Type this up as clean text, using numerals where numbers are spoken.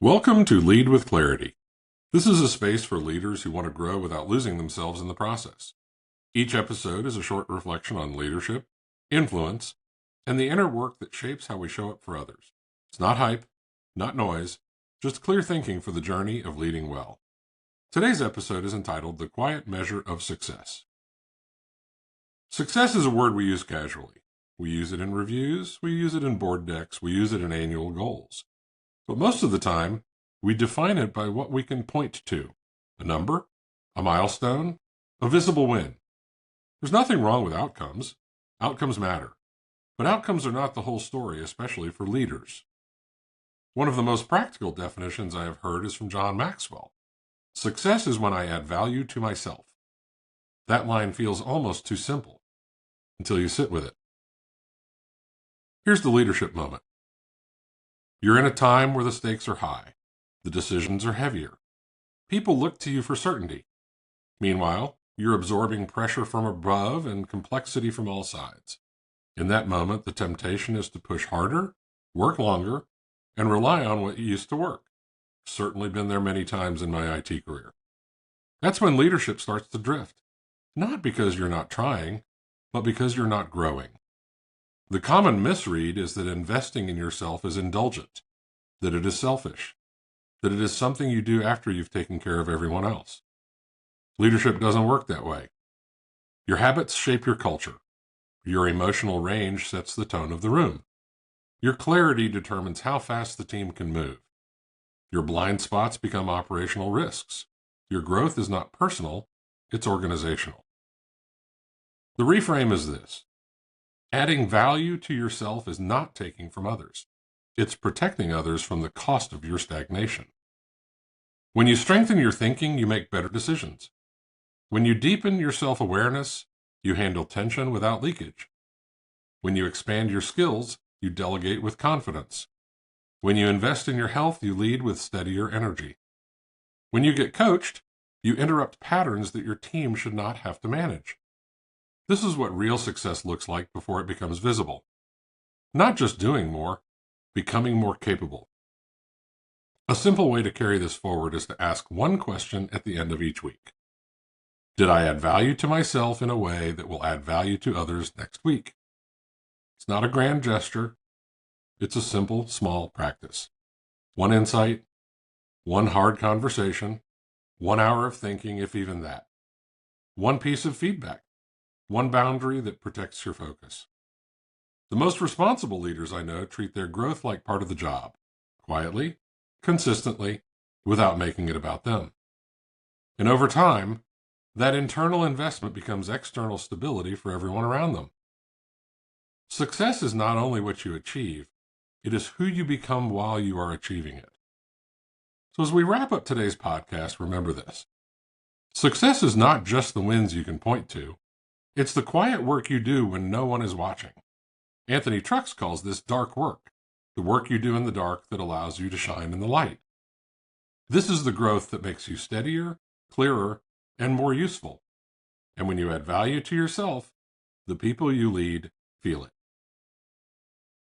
Welcome to Lead with Clarity. This is a space for leaders who want to grow without losing themselves in the process. Each episode is a short reflection on leadership, influence, and the inner work that shapes how we show up for others. It's not hype, not noise, just clear thinking for the journey of leading well. Today's episode is entitled The Quiet Measure of Success. Success is a word we use casually. We use it in reviews, we use it in board decks, we use it in annual goals. But most of the time, we define it by what we can point to: a number, a milestone, a visible win. There's nothing wrong with outcomes. Outcomes matter. But outcomes are not the whole story, especially for leaders. One of the most practical definitions I have heard is from John Maxwell. Success is when I add value to myself. That line feels almost too simple until you sit with it. Here's the leadership moment. You're in a time where the stakes are high. The decisions are heavier. People look to you for certainty. Meanwhile, you're absorbing pressure from above and complexity from all sides. In that moment, the temptation is to push harder, work longer, and rely on what you used to work. Certainly been there many times in my IT career. That's when leadership starts to drift. Not because you're not trying, but because you're not growing. The common misread is that investing in yourself is indulgent, that it is selfish, that it is something you do after you've taken care of everyone else. Leadership doesn't work that way. Your habits shape your culture. Your emotional range sets the tone of the room. Your clarity determines how fast the team can move. Your blind spots become operational risks. Your growth is not personal, it's organizational. The reframe is this: adding value to yourself is not taking from others. It's protecting others from the cost of your stagnation. When you strengthen your thinking, you make better decisions. When you deepen your self-awareness, you handle tension without leakage. When you expand your skills, you delegate with confidence. When you invest in your health, you lead with steadier energy. When you get coached, you interrupt patterns that your team should not have to manage. This is what real success looks like before it becomes visible. Not just doing more, becoming more capable. A simple way to carry this forward is to ask one question at the end of each week. Did I add value to myself in a way that will add value to others next week? It's not a grand gesture. It's a simple, small practice. One insight, one hard conversation, 1 hour of thinking, if even that. One piece of feedback. One boundary that protects your focus. The most responsible leaders I know treat their growth like part of the job, quietly, consistently, without making it about them. And over time, that internal investment becomes external stability for everyone around them. Success is not only what you achieve, it is who you become while you are achieving it. So as we wrap up today's podcast, remember this: success is not just the wins you can point to. It's the quiet work you do when no one is watching. Anthony Trucks calls this dark work, the work you do in the dark that allows you to shine in the light. This is the growth that makes you steadier, clearer, and more useful. And when you add value to yourself, the people you lead feel it.